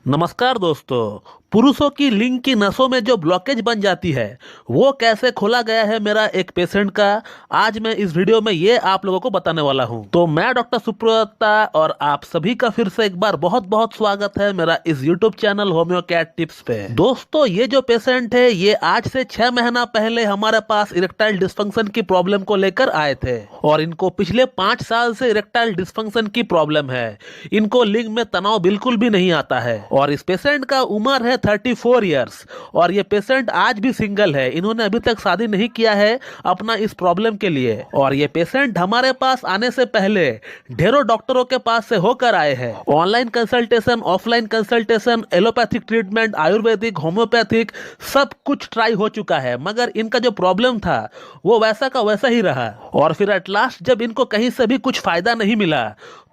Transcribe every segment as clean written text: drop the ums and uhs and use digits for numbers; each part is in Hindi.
नमस्कार दोस्तों। पुरुषों की लिंग की नसों में जो ब्लॉकेज बन जाती है वो कैसे खोला गया है मेरा एक पेशेंट का, आज मैं इस वीडियो में ये आप लोगों को बताने वाला हूँ। तो मैं डॉक्टर सुब्रता और आप सभी का फिर से एक बार बहुत बहुत स्वागत है मेरा इस यूट्यूब चैनल होम्योकैट टिप्स पे। दोस्तों, ये जो पेशेंट है ये आज से 6 महीना पहले हमारे पास इरेक्टाइल डिस्फंक्शन की प्रॉब्लम को लेकर आए थे और इनको पिछले 5 साल से इरेक्टाइल डिस्फंक्शन की प्रॉब्लम है। इनको लिंग में तनाव बिल्कुल भी नहीं आता है और इस पेशेंट का उम्र है 34 इयर्स और ये पेशेंट आज भी सिंगल है। इन्होंने अभी तक शादी नहीं किया है अपना इस प्रॉब्लम के लिए। और ये पेशेंट हमारे पास आने से पहले ढेरों डॉक्टरों के पास से होकर आए हैं। Online consultation, offline consultation, allopathic treatment, Ayurvedic, homeopathic सब कुछ ट्राई हो चुका है, मगर इनका जो प्रॉब्लम था वो वैसा का वैसा ही रहा। और फिर एट लास्ट जब इनको कहीं से भी कुछ फायदा नहीं मिला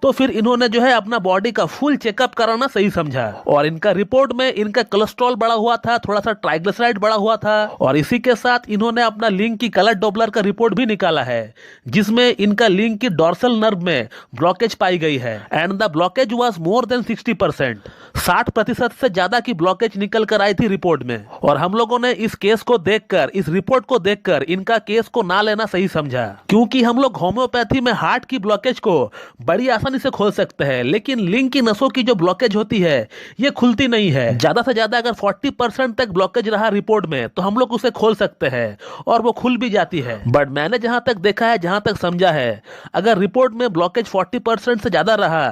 तो फिर इन्होंने जो है अपना बॉडी का फुल चेकअप कराना सही समझा और इनका रिपोर्ट में इनका कोलेस्ट्रॉल बढ़ा हुआ था, थोड़ा सा ट्राइग्लिसराइड बढ़ा हुआ था और इसी के साथ इन्होंने अपना लिंग की कलर डॉपलर का रिपोर्ट भी निकाला है जिसमें इनका लिंग की डॉर्सल नर्व में ब्लॉकेज पाई गई है and the blockage was more than 60%। 60% से ज्यादा की ब्लॉकेज निकल कर आई थी रिपोर्ट में। और हम लोगों ने इस केस को देखकर, इस रिपोर्ट को देखकर इनका केस को ना लेना सही समझा, क्योंकि हम लोग होम्योपैथी में हार्ट की ब्लॉकेज को बड़ी आसानी से खोल सकते हैं, लेकिन लिंग की नसों की जो ब्लॉकेज होती है ये खुलती नहीं है। ज्यादा से ज्यादा अगर 40% तक ब्लॉकेज रहा रिपोर्ट में तो हम लोग उसे खोल सकते हैं और वो खुल भी जाती है। बट मैंने जहां तक देखा है, जहां तक समझा है, अगर रिपोर्ट में ब्लॉकेज 40% से ज्यादा रहा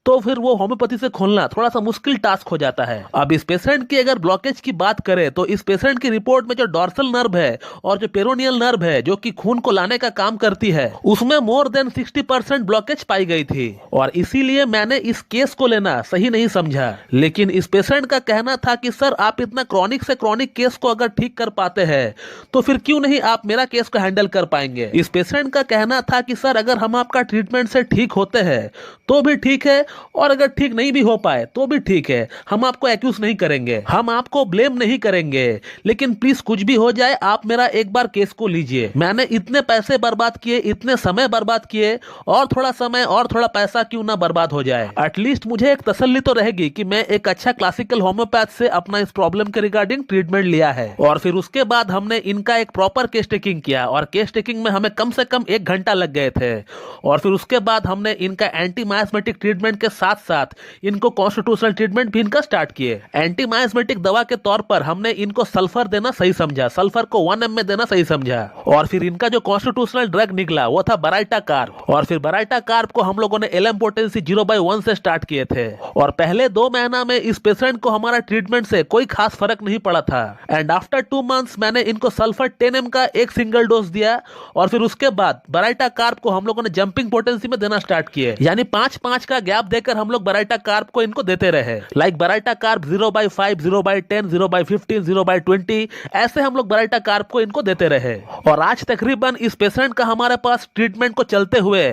तो फिर वो होम्योपैथी से खोलना थोड़ा सा मुश्किल टास्क हो जाता है। अब इस पेशेंट की अगर ब्लॉकेज की बात करें तो इस पेशेंट की रिपोर्ट में जो डॉर्सल नर्व है और जो पेरोनियल नर्व है जो कि खून को लाने का काम करती है उसमें मोर देन 60% ब्लॉकेज पाई गई थी और इसीलिए मैंने इस केस को लेना सही नहीं समझा। लेकिन इस पेशेंट का कहना था कि सर आप इतना क्रॉनिक से क्रॉनिक केस को अगर ठीक कर पाते हैं तो फिर क्यों नहीं आप मेरा केस को हैंडल कर पाएंगे। इस पेशेंट का कहना था कि सर अगर हम आपका ट्रीटमेंट से ठीक होते हैं तो भी ठीक है और अगर ठीक नहीं भी हो पाए तो भी ठीक है, हम आपको एक्यूज नहीं करेंगे, हम आपको ब्लेम नहीं करेंगे, लेकिन प्लीज कुछ भी हो जाए आप मेरा एक बार केस को लीजिए। मैंने इतने पैसे बर्बाद किए, इतने समय बर्बाद किए और थोड़ा समय और थोड़ा पैसा क्यों ना बर्बाद हो जाए। एटलीस्ट मुझे एक तसल्ली तो रहेगी कि मैं एक अच्छा क्लासिकल होम्योपैथ से अपना इस प्रॉब्लम के रिगार्डिंग ट्रीटमेंट लिया है। और फिर उसके बाद हमने इनका एक प्रॉपर केस टेकिंग किया और केस टेकिंग में हमें कम से कम 1 घंटा लग गए थे। और फिर उसके बाद हमने इनका एंटी मायोस्मेटिक ट्रीटमेंट के साथ साथ इनको कॉन्स्टिट्यूशनल ट्रीटमेंट भी इनका स्टार्ट किए। एंटी मायोस्मेटिक दवा के तौर पर हमने इनको सल्फर देना सही समझा, सल्फर को 1 ml में देना सही समझा। और फिर इनका जो कॉन्स्टिट्यूशनल ड्रग निकला वो था बराइटा कार्ब और फिर बराइटा कार्ब को हम लोगों ने एलएम पोटेंसी 0/1 से स्टार्ट किए थे। और पहले 2 महीना में इस पेशेंट को हमारा ट्रीटमेंट से कोई खास फर्क नहीं पड़ा था एंड आफ्टर 2 मंथ्स मैंने इनको सल्फर 10 ml का एक सिंगल डोज दिया और फिर उसके बाद बराइटा कार्ब को हम लोगों ने जंपिंग पोटेंसी में देना स्टार्ट किए, यानी 5-5 का गैप देकर हम लोग बराइटा कार्ब को इनको देते रहे। लाइक बराइटा कार्ब 0/5, 0/10, 0/15, 0/20 ऐसे हम लोग बराइटा कार्ब को इनको देते रहे। और आज तकरीबन इस पेशेंट का हमारे पास ट्रीटमेंट को चलते हुए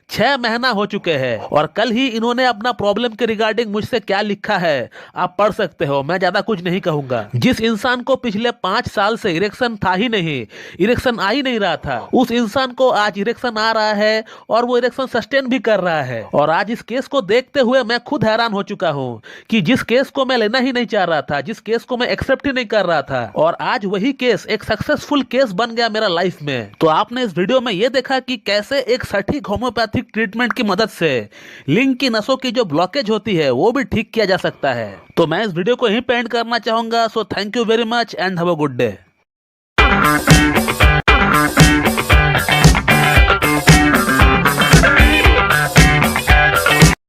6 महीना हो चुके हैं और कल ही इन्होंने अपना प्रॉब्लम के रिगार्डिंग मुझसे क्या लिखा है आप पढ़ सकते हो, मैं ज्यादा कुछ नहीं कहूंगा। जिस इंसान को पिछले 5 साल से इरेक्शन था ही नहीं, इरेक्शन आ ही नहीं रहा था, उस इंसान को आज इरेक्शन आ रहा है और वो इरेक्शन सस्टेन भी कर रहा है। और आज इस केस को देखते हुए मैं खुद हैरान हो चुका हूं कि जिस केस को मैं लेना ही नहीं चाह रहा था, जिस केस को मैं एक्सेप्ट ही नहीं कर रहा था, और आज वही केस एक सक्सेसफुल केस बन गया मेरा लाइफ में। तो आपने इस वीडियो में यह देखा कि कैसे एक सटीक होम्योपैथिक ट्रीटमेंट की मदद से लिंग की नसों की जो ब्लॉकेज होती है वो भी ठीक किया जा सकता है। तो मैं इस वीडियो को यहीं पे एंड करना चाहूंगा। So thank you very much and have a good day.